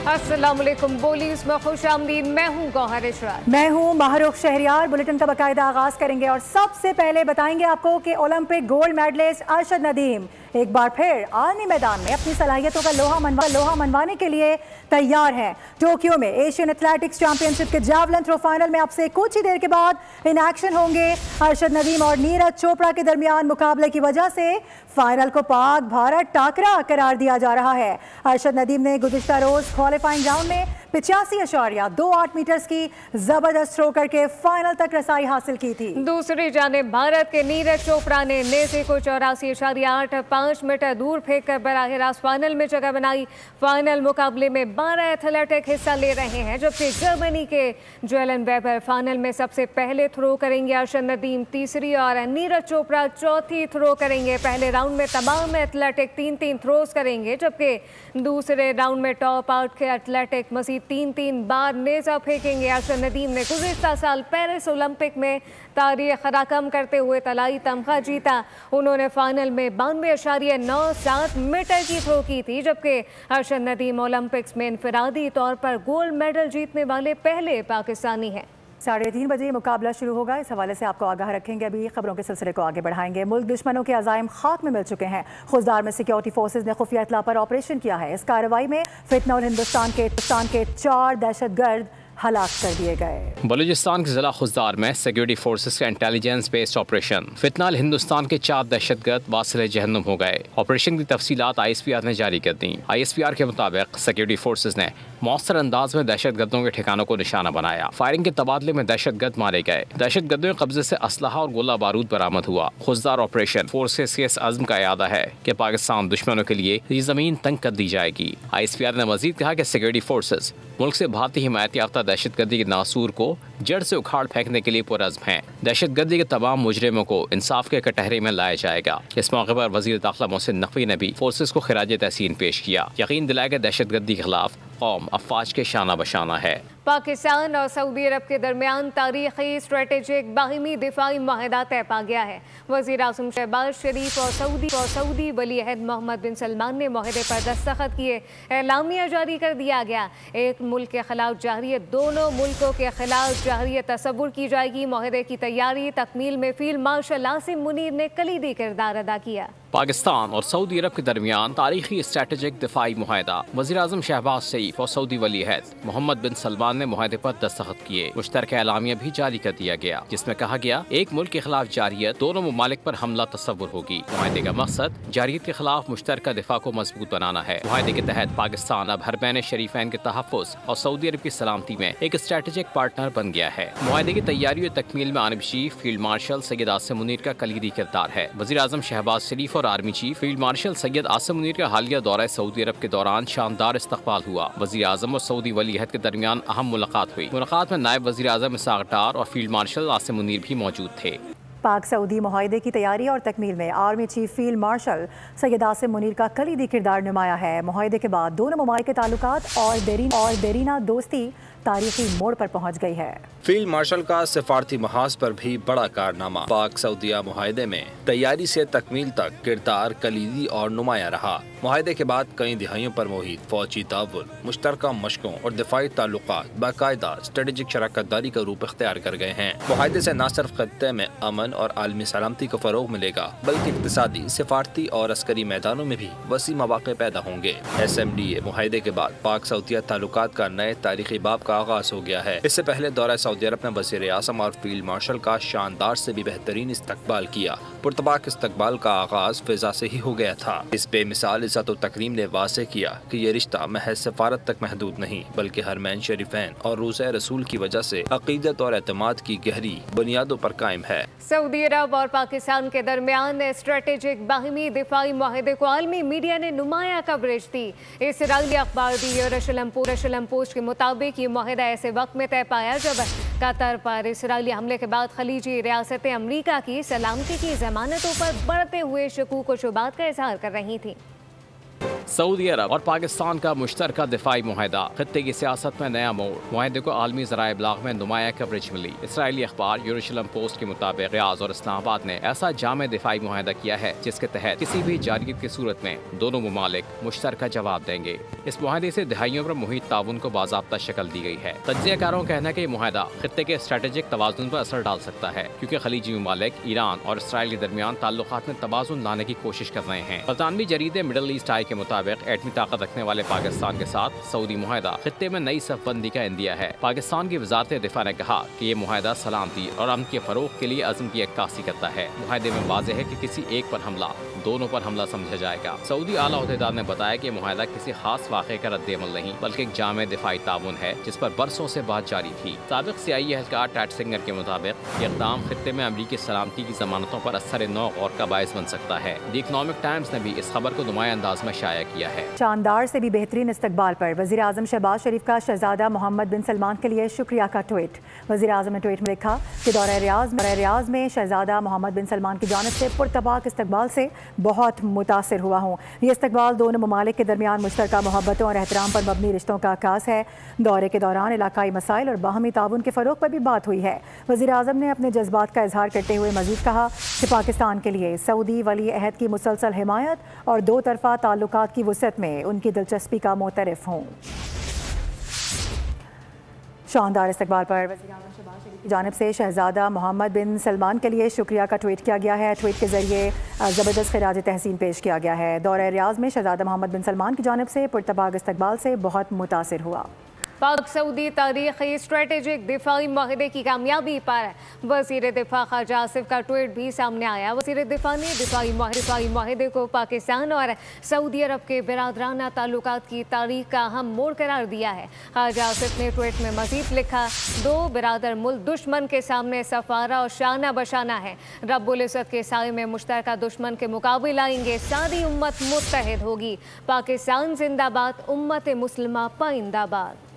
अस्सलामुअलैकुम। बोलीज में खुशामदीद। मैं हूँ गौहर इशरात। मैं हूँ माहरूख शहरियार। बुलेटिन का बाकायदा आगाज करेंगे और सबसे पहले बताएंगे आपको कि Olympic gold medalist Arshad Nadeem एक बार फिर आलमी मैदान में अपनी सलाहियतों का लोहा मनवाने के लिए तैयार हैं। टोक्यो में एशियन एथलेटिक्स चैंपियनशिप के जैवलिन थ्रो फाइनल में अब से कुछ ही देर के बाद इन एक्शन होंगे। अरशद नदीम और नीरज चोपड़ा के दरमियान मुकाबले की वजह से फाइनल को पाक भारत टाकरा करार दिया जा रहा है। अरशद नदीम ने गुज़िश्ता रोज क्वालिफाइंग राउंड में 85.28 मीटर्स की जबरदस्त थ्रो करके फाइनल तक रसाई हासिल की थी। दूसरी जानिब भारत के नीरज चोपड़ा ने नेज़े को 84.85 मीटर दूर फेंक कर बराह रास्त फाइनल में जगह बनाई। फाइनल मुकाबले में 12 एथलेटिक हिस्सा ले रहे हैं, जबकि जर्मनी के जोएलन वेबर फाइनल में सबसे पहले थ्रो करेंगे। अरशद नदीम तीसरी और नीरज चोपड़ा चौथी थ्रो करेंगे। पहले राउंड में तमाम एथलेटिक 3-3 थ्रोज करेंगे, जबकि दूसरे राउंड में टॉप आउट के एथलेटिक मजीद 3-3 बार नेज़ा फेंकेंगे। अरशद नदीम ने गुज़िश्ता साल पेरिस ओलंपिक में तारीख रकम करते हुए तलाई तमगा जीता। उन्होंने फाइनल में 92.97 मीटर की थ्रो की थी, जबकि अरशद नदीम ओलंपिक्स में इनफरादी तौर पर गोल्ड मेडल जीतने वाले पहले पाकिस्तानी हैं। 3:30 बजे मुकाबला शुरू होगा। इस हवाले से आपको आगाह रखेंगे। अभी खबरों के सिलसिले को आगे बढ़ाएंगे। मुल्क दुश्मनों के अज़ाइम खाक में मिल चुके हैं। खुजदार में सिक्योरिटी फोर्सेज ने खुफिया इत्तला पर ऑपरेशन किया है। इस कार्रवाई में फितना और हिंदुस्तान के 4 दहशतगर्द हलाक कर दिए गए। बलूचिस्तान के जिला खुजदार में सिक्योरिटी फोर्सेस का इंटेलिजेंस बेस्ड ऑपरेशन फितनाल हिंदुस्तान के 4 दहशतगर्द वासिले जहन्नुम हो गए। ऑपरेशन की तफसीलात ISPR ने जारी कर दी। ISPR के मुताबिक सिक्योरिटी फोर्सेस ने मौसर अंदाज में दहशतगर्दों के ठिकानों को निशाना बनाया। फायरिंग के तबादले में दहशतगर्द मारे गए। दहशतगर्दों के कब्जे से असलहा और गोला बारूद बरामद हुआ। खुजदार ऑपरेशन फोर्सेस के इस अज़्म का इरादा है कि पाकिस्तान दुश्मनों के लिए ये जमीन तंग कर दी जाएगी। ISPR ने मजीद कहा कि सिक्योरिटी फोर्सेस मुल्क से भारतीय हिमायत याफ्ता दहशतगर्दी के नासूर को जड़ से उखाड़ फेंकने के लिए पुरज़्म हैं। दहशतगर्दी के तमाम मुजरिमों को इंसाफ के कटहरे में लाया जाएगा। इस मौके पर वज़ीर दाखिला मोहसिन नकवी ने भी फोर्सेस को खिराज तहसीन पेश किया। यकीन दिलाया कि दहशतगर्दी के खिलाफ कौम अफवाज के शाना बशाना है। पाकिस्तान और सऊदी अरब के दरमियान तारीखी स्ट्रेटेजिक बाहिमी दिफाई माहिदा तय पा गया है। वज़ीर आज़म शहबाज शरीफ और सऊदी वली अहद मोहम्मद बिन सलमान ने माहिदे पर दस्तखत किए। एलामिया जारी कर दिया गया। एक मुल्क के खिलाफ जहरियत दोनों मुल्कों के खिलाफ जहरियत तसव्वुर की जाएगी। माहिदे की तैयारी तकमील में फील्ड मार्शल आसिम मुनीर ने कलीदी किरदार अदा किया। पाकिस्तान और सऊदी अरब के दरमियान तारीखी स्ट्रेटेजिक दिफाई मुआहदा। वज़ीर आज़म शहबाज शरीफ और सऊदी वली अहद मोहम्मद बिन सलमान ने मुआहदे पर दस्तखत किए। मुश्तरका एलामिया भी जारी कर दिया गया, जिसमें कहा गया एक मुल्क के खिलाफ जारियत दोनों ममालिक पर हमला तस्वुर होगी। मुआहदे का मकसद जारियत के खिलाफ मुश्तरका दिफा को मजबूत बनाना है। मुआहदे के तहत पाकिस्तान अब हरमैन शरीफैन के तहफ़्फ़ुज़ और सऊदी अरब की सलामती में एक स्ट्रेटेजिक पार्टनर बन गया है। मुआहदे की तैयारी और तकमील में army chief field marshal Syed Asim Munir का कलीदी किरदार है। वज़ीर आज़म शहबाज शरीफ और army chief field marshal Syed Asim Munir का हालिया दौरा सऊदी अरब के दौरान शानदार इस्तकबाल हुआ। वज़ीर आज़म और सऊदी वली अहद के दरमियान अहम मुलाकात हुई। मुलाकात में नायब वज़ीर आज़म इसहाक़ डार और फील्ड मार्शल आसिम मुनीर भी मौजूद थे। पाक सऊदी मुआहदे की तैयारी और तकमील में army chief field marshal Syed Asim Munir का कलीदी किरदार नुमाया है। मुआहदे के बाद दोनों ममालिक के ताल्लुकात और देरीना दोस्ती तारीखी मोड़ पर पहुंच गई है। फील्ड मार्शल का सिफारती महाज पर भी बड़ा कारनामा। पाक सऊदिया मुआहदे में तैयारी से तकमील तक किरदार कलीदी और नुमाया रहा। मुआहदे के बाद कई दिहाइयों पर मुहित फौजी ताउन, मुश्तरका मशकों और दिफाई ताल्लुकात बाकायदा स्ट्रेटेजिक शराकत दारी का रूप इख्तियार कर गए हैं। मुआहदे से न सिर्फ खत्ते में अमन और आलमी सलामती को फरोग मिलेगा, बल्कि इक्तिसादी, सिफारती और अस्करी मैदानों में भी वसी मौके पैदा होंगे। SMDA मुआहदे के बाद पाक सऊदिया ताल्लुकात का नए तारीखी बाब का आगाज हो गया है। इससे पहले दौरा सऊदी अरब ने वज़ीर आज़म और फील्ड मार्शल का शानदार से भी बेहतरीन इस्तकबाल किया। पुरतबाक इस्तकबाल का आगाज फिजा से ही हो गया था। इस बेमिसाल इज़्ज़त और तकरीम ने वाज़ेह किया कि ये रिश्ता महज सफारत तक महदूद नहीं, बल्कि हरमैन शरीफैन और रोज़ा रसूल की वजह से अकीदत और एतमाद की गहरी बुनियादों पर कायम है। सऊदी अरब और पाकिस्तान के दरमियान स्ट्रेटेजिक बाहिमी दिफाई मुआहदे को आलमी मीडिया ने नुमाया कवरेज दी। इसराइली अखबार दी यरूशलेम पोस्ट के मुताबिक ये मुआहदा ऐसे वक्त में तय पाया जब कतर पर इसराइली हमले के बाद खलीजी रियासतें अमरीका की सलामती की जमानतों पर बढ़ते हुए शकूक व शुबात का इजहार कर रही थी। सऊदी अरब और पाकिस्तान का मुश्तरका दिफाई मुआहदा, खत्ते की सियासत में नया मोड़। मुआहदे को आलमी ज़राए इब्लाग में नुमाया कवरेज मिली। इसराइली अखबार यरूशलेम पोस्ट के मुताबिक रियाद और इस्लामाबाद ने ऐसा जामे दिफाई मुआहदा किया है जिसके तहत किसी भी जारियत की सूरत में दोनों मुमालिक मुश्तरका जवाब देंगे। इस मुआहदे से दहाइयों पर मुहित ताउन को बाज़ाब्ता शक्ल दी गई है। तज्ज़ियाकारों का कहना है कि मुआहदा खत्ते के स्ट्रेटेजिक तवाज़ुन पर असर डाल सकता है, क्योंकि खलीजी मुमालिक ईरान और इसराइल के दरमियान ताल्लुकात में तवाज़ुन लाने की कोशिश कर रहे हैं। बरतानवी जरीदे मिडल ईस्ट आई के मुताबिक एटमी ताकत रखने वाले पाकिस्तान के साथ सऊदी मुआहदा खत्ते में नई सफबंदी का इंदिया है। पाकिस्तान की वजारत दिफा ने कहा कि ये मुआहदा सलामती और अमन के फरोग के लिए अज़्म की अक्कासी करता है। मुआहदे में वाज़ेह है कि किसी एक पर हमला दोनों पर हमला समझा जाएगा। सऊदी आला अहदेदार ने बताया कि मुआहदा किसी खास वाक़े का रद्द-ए-अमल नहीं बल्कि एक जामे दिफाई ताउन है जिस पर बरसों से बात जारी थी। साबिक CIA एहलकार टैट सिंगर के मुताबिक ये इक़दाम खत्ते में अमरीकी सलामती की जमानतों पर असर नौ गौर का बायस बन सकता है। द इकनॉमिक टाइम्स ने भी इस खबर को नुमाया अंदाज में शाया किया है। शानदार से भी बेहतरीन इस्तकबाल पर वज़ीर आज़म शहबाज शरीफ का शहजादा मोहम्मद बिन सलमान के लिए शुक्रिया का ट्वीट। वज़ीर आज़म ने ट्वीट में लिखा कि दौरे रियाज में शहजादा मोहम्मद बिन सलमान की जानिब से पुरतबाक इस्तकबाल से बहुत मुतासिर हुआ हूँ। ये इस्तकबाल दोनों ममालिक के दरमियान मुश्तरका मोहब्बतों और एहतराम पर मबनी रिश्तों का आकाश है। दौरे के दौरान इलाकाई मसाइल और बाहमी ताउन के फ़रोग पर भी बात हुई है। वज़ीर आज़म ने अपने जज्बात का इजहार करते हुए मज़ीद कहा कि पाकिस्तान के लिए सऊदी वली अहद की मुसलसल हिमायत और दो तरफ़ा ताल्लुकात की वसअत में उनकी दिलचस्पी का मोतरफ़ हूँ। शानदार इस्तकबाल पर वज़ीर आज़म शहबाज शरीफ की जानिब से शहजादा मोहम्मद बिन सलमान के लिए शुक्रिया का ट्वीट किया गया है। ट्वीट के ज़रिए ज़बरदस्त खिराज तहसीन पेश किया गया है। दौरे रियाज में शहजादा मोहम्मद बिन सलमान की जानिब से पुरतबाक इस्तकबाल से बहुत मुतासिर हुआ। पाक सऊदी तारीखी स्ट्रेटेजिक दिफाई माहिदे की कामयाबी पर वज़ीर दिफा ख़ाजा आसिफ का ट्वीट भी सामने आया। वज़ीर दिफा ने दिफाई माहिदे को पाकिस्तान और सऊदी अरब के बिरादराना ताल्लुकात की तारीख का अहम मोड़ करार दिया है। ख़ाजा आसिफ ने ट्वीट में मज़ीद लिखा, दो बिरादर मुल्क दुश्मन के सामने सफारा और शाना बशाना है। रब्बुल इज़्ज़त के साए में मुश्तरका दुश्मन के मुकाबले आएंगे। सारी उम्मत मुत्तहिद होगी। पाकिस्तान जिंदाबाद, उम्मत मुस्लिमा पाइंदाबाद।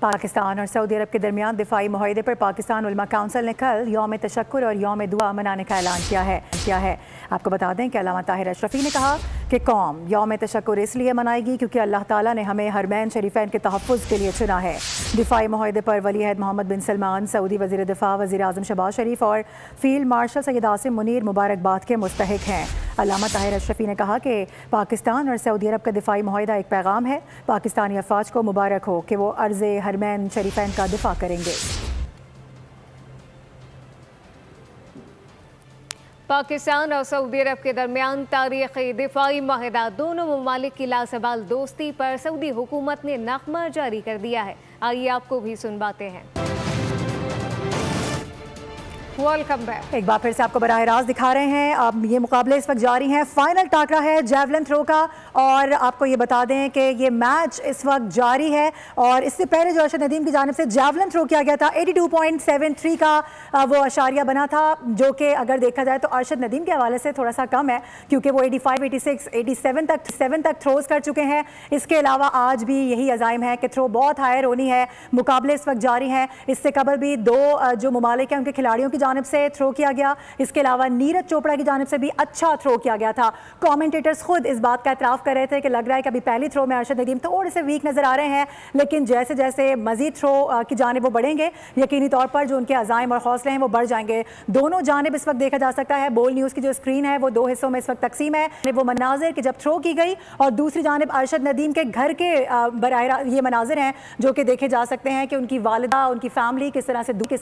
पाकिस्तान और सऊदी अरब के दरमियान दिफाई मुआहदे पर पाकिस्तान उलमा काउंसिल ने कल यौम तशक्कुर और यौम दुआ मनाने का ऐलान किया है। आपको बता दें कि अल्लामा ताहिर अशरफी ने कहा कि कौम यौम तशक्कुर इसलिए मनाएगी क्योंकि अल्लाह ताला ने हमें हरमैन शरीफैन के तहफ़्फ़ुज़ के लिए चुना है। दिफाई मुआहदे पर वली अहद मोहम्मद बिन सलमान, सऊदी वज़ीर दिफा वज़ीर आज़म शहबाज शरीफ और फील्ड मार्शल सैयद आसिम मुनीर मुबारकबाद के मुस्तहिक हैं। अल्लामा ताहिर अशरफी ने कहा कि पाकिस्तान और सऊदी अरब का दिफाई मुआहदा एक पैगाम है। पाकिस्तानी अफ़वाज को मुबारक हो कि वो अर्ज़े हरमैन शरीफैन का दिफा करेंगे। पाकिस्तान और सऊदी अरब के दरमियान तारीखी दिफाई मुआहदा, दोनों ममालिक की लासबाल दोस्ती पर सऊदी हुकूमत ने नगमा जारी कर दिया है। आइए आपको भी सुनवाते हैं। Welcome back. एक बार फिर से आपको बराह रास्त दिखा रहे हैं। अब ये मुकाबले इस वक्त जारी हैं। फाइनल टाकरा है जैवलिन थ्रो का और आपको ये बता दें कि ये मैच इस वक्त जारी है और इससे पहले जो अर्शद नदीम की जानिब से जैवलिन थ्रो किया गया था 82.73 का वो अशारिया बना था, जो कि अगर देखा जाए तो अर्शद नदीम के हवाले से थोड़ा सा कम है क्योंकि वो 85, 86, 87 तक थ्रोज कर चुके हैं। इसके अलावा आज भी यही अज़ाइम है कि थ्रो बहुत हायर होनी है। मुकाबले इस वक्त जारी हैं। इससे कबल भी दो जो ममालिक हैं उनके खिलाड़ियों की जानिब से थ्रो किया गया। इसके अलावा नीरज चोपड़ा की जानिब से भी अच्छा थ्रो किया गया था। कमेंटेटर्स खुद इस बात का इतराफ़ कर रहे थे कि लग रहा है कि अभी पहली थ्रो में अर्शद नदीम थोड़े से वीक नजर आ रहे हैं, लेकिन जैसे जैसे मजीद थ्रो की जानिब वो बढ़ेंगे यकीनी तौर पर जो उनके अज़ाइम और हौसले हैं वो बढ़ जाएंगे। दोनों जानिब इस वक्त देखा जा सकता है। बोल न्यूज़ की जो स्क्रीन है वो दो हिस्सों में इस वक्त तकसीम है। वो मनाजिर कि जब थ्रो की गई और दूसरी जानिब अर्शद नदीम के घर के ये मनाजिर हैं जो कि देखे जा सकते हैं कि उनकी वालिदा, उनकी फैमिली किस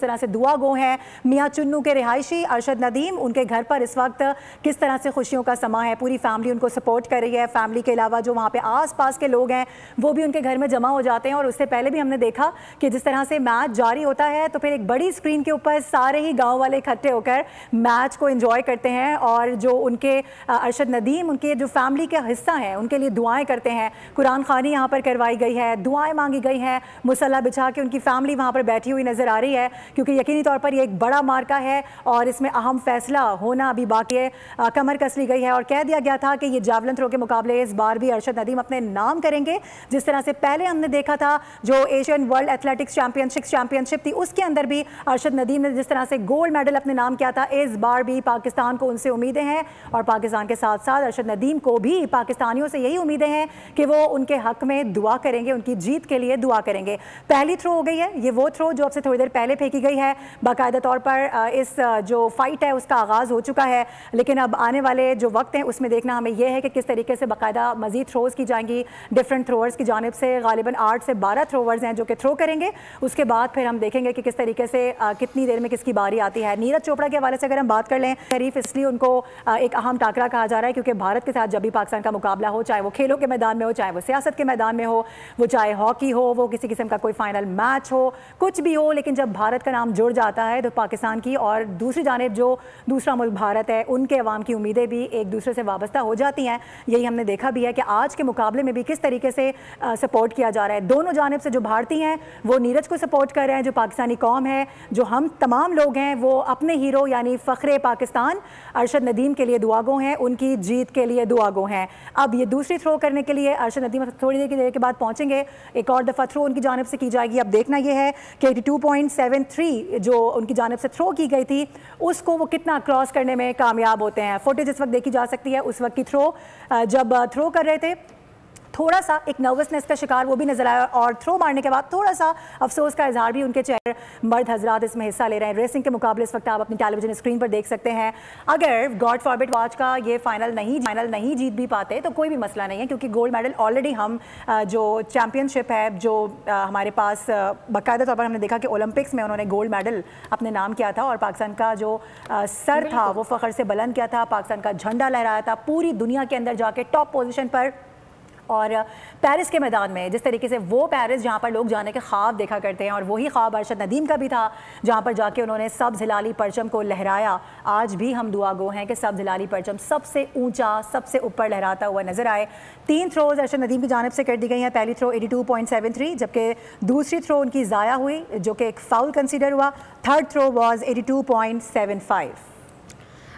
तरह से दुआ गो हैं। मियाँ चुन्नू के रिहायशी अर्शद नदीम, उनके घर पर इस वक्त किस तरह से खुशियों का समा है। पूरी फैमिली उनको सपोर्ट कर रही है। फैमिली के अलावा जो वहाँ पे आस पास के लोग हैं वो भी उनके घर में जमा हो जाते हैं। और उससे पहले भी हमने देखा कि जिस तरह से मैच जारी होता है तो फिर एक बड़ी स्क्रीन के ऊपर सारे ही गाँव वाले इकट्ठे होकर मैच को एंजॉय करते हैं और जो उनके अर्शद नदीम, उनके जो फैमिली के हिस्सा हैं उनके लिए दुआएं करते हैं। कुरान खानी यहाँ पर करवाई गई है, दुआएं मांगी गई हैं, मुसल्ला बिछा के उनकी फैमिली वहाँ पर बैठी हुई नजर आ रही है क्योंकि यकीनी तौर पर ये एक बड़ा मार्का है और इसमें अहम फैसला होना अभी बाकी है। कमर कस ली गई है और कह दिया गया था कि ये जावलिन थ्रो के मुकाबले इस बार भी अरशद नदीम अपने नाम करेंगे। जिस तरह से पहले हमने देखा था जो एशियन वर्ल्ड एथलेटिक्स चैंपियनशिप थी उसके अंदर भी अरशद नदीम ने जिस तरह से गोल्ड मेडल अपने नाम किया था, इस बार भी पाकिस्तान को उनसे उम्मीदें हैं और पाकिस्तान के साथ साथ अरशद नदीम को भी पाकिस्तानियों से यही उम्मीदें हैं कि वो उनके हक में दुआ करेंगे, उनकी जीत के लिए दुआ करेंगे। पहली थ्रो हो गई है, ये वो थ्रो जो अब से थोड़ी देर पहले फेंकी गई है। बाकायदा तौर पर इस जो फाइट है उसका आगाज़ हो चुका है, लेकिन अब आने वाले जो वक्त हैं उसमें देखना हमें यह है कि किस तरीके से बाकायदा मजीद थ्रोज़ की जाएंगी डिफरेंट थ्रोअर्स की जानिब से। गालिबन 8 से 12 थ्रोवर्स हैं जो कि थ्रो करेंगे। उसके बाद फिर हम देखेंगे कि किस तरीके से कितनी देर में किसकी बारी आती है। नीरज चोपड़ा के हवाले से अगर हम बात कर लें, शरीफ इसलिए उनको एक अहम टाकरा कहा जा रहा है क्योंकि भारत के साथ जब भी पाकिस्तान का मुकाबला हो, चाहे वो खेलों के मैदान में हो, चाहे वो सियासत के मैदान में हो, वो चाहे हॉकी हो, वो किसी किस्म का कोई फाइनल मैच हो, कुछ भी हो, लेकिन जब भारत का नाम जुड़ जाता है तो पाकिस्तान की और दूसरी जानिब जो दूसरा मुल्क भारत है उनके अवाम की उम्मीदें भी एक दूसरे से वाबस्ता हो जाती हैं। यही हमने देखा भी है कि आज के मुकाबले में भी किस तरीके से सपोर्ट किया जा रहा है। दोनों जानिब से जो भारतीय हैं वो नीरज को सपोर्ट कर रहे हैं, जो पाकिस्तानी कौम है, जो हम तमाम लोग हैं वो अपने हीरो यानी फ़ख्रे पाकिस्तान अरशद नदीम के लिए दुआगो हैं, उनकी जीत के लिए दुआगो हैं। अब ये दूसरी थ्रो करने के लिए अरशद नदीम थोड़ी देर के बाद पहुंचेंगे, एक और दफ़ा थ्रो उनकी जानिब से की जाएगी। अब देखना यह है कि 82.73 जो उनकी जानिब से थ्रो की गई थी उसको वो कितना क्रॉस करने में कामयाब होते हैं। फुटेज इस वक्त देखी जा सकती है उस वक्त की थ्रो, जब थ्रो कर रहे थे थोड़ा सा एक नर्वसनेस का शिकार वो भी नजर आया और थ्रो मारने के बाद थोड़ा सा अफसोस का इजहार भी उनके चेहरे। मर्द हजरात इसमें हिस्सा ले रहे हैं। रेसिंग के मुकाबले इस वक्त आप अपनी टेलीविजन स्क्रीन पर देख सकते हैं। अगर गॉड फॉरबिड आज का ये फाइनल नहीं जीत भी पाते तो कोई भी मसला नहीं है क्योंकि गोल्ड मेडल ऑलरेडी हम जो चैम्पियनशिप है जो हमारे पास बाकायदा तौर पर हमने देखा कि ओलंपिक्स में उन्होंने गोल्ड मेडल अपने नाम किया था और पाकिस्तान का जो सर था वो फ़ख्र से बुलंद किया था, पाकिस्तान का झंडा लहराया था पूरी दुनिया के अंदर जाके टॉप पोजीशन पर। और पेरिस के मैदान में जिस तरीके से वो पेरिस जहाँ पर लोग जाने के ख्वाब देखा करते हैं और वही ख्वाब अरशद नदीम का भी था जहाँ पर जाके उन्होंने सब्ज़ हिलाली परचम को लहराया। आज भी हम दुआ गो हैं कि सब्ज़ हिलाली परचम सबसे ऊंचा सबसे ऊपर लहराता हुआ नजर आए। 3 थ्रोज अरशद नदीम की जानिब से कर दी गई हैं। पहली थ्रो 82.73 जबकि दूसरी थ्रो उनकी ज़ाया हुई जो कि एक फाउल कंसिडर हुआ। Third throw was 82.75।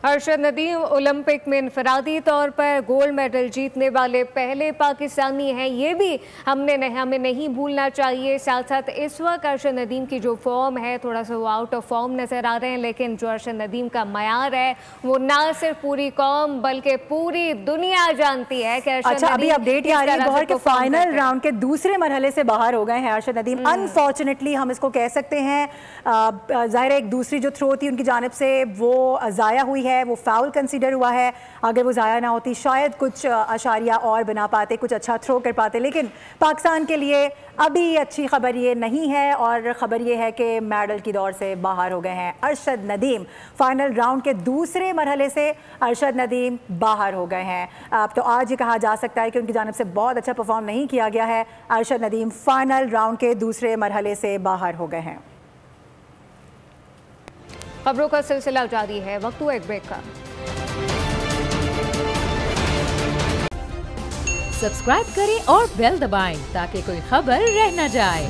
Arshad Nadeem Olympic में इनफरादी तौर पर गोल्ड मेडल जीतने वाले पहले पाकिस्तानी हैं, ये भी हमें नहीं भूलना चाहिए। साथ साथ इस वक्त अरशद नदीम की जो फॉर्म है थोड़ा सा वो आउट ऑफ फॉर्म नज़र आ रहे हैं, लेकिन जो अरशद नदीम का मयार है वो ना सिर्फ पूरी कौम बल्कि पूरी दुनिया जानती है कि अरशद नदीम। अभी अपडेट ये आ रही है कि फाइनल राउंड के दूसरे मरहले से बाहर हो गए हैं अरशद नदीम। अनफॉर्चुनेटली हम इसको कह सकते हैं, ज़ाहिर है एक दूसरी जो थ्रो थी उनकी जानिब से वो ज़ाया हुई है, वो फाउल कंसीडर हुआ है। अगर वो ज़ाया ना होती शायद कुछ अशारिया और बना पाते, कुछ अच्छा थ्रो कर पाते, लेकिन पाकिस्तान के लिए अभी अच्छी खबर ये नहीं है और ख़बर ये है कि मेडल की दौड़ से बाहर हो गए हैं अरशद नदीम। फाइनल राउंड के दूसरे मरहले से अरशद नदीम बाहर हो गए हैं। अब तो आज ये कहा जा सकता है कि उनकी जानिब से बहुत अच्छा परफॉर्म नहीं किया गया है। अरशद नदीम फाइनल राउंड के दूसरे मरहले से बाहर हो गए हैं। खबरों का सिलसिला जारी है, वक्त हुआ एक ब्रेक का। सब्सक्राइब करें और बेल दबाएं ताकि कोई खबर रह न जाए।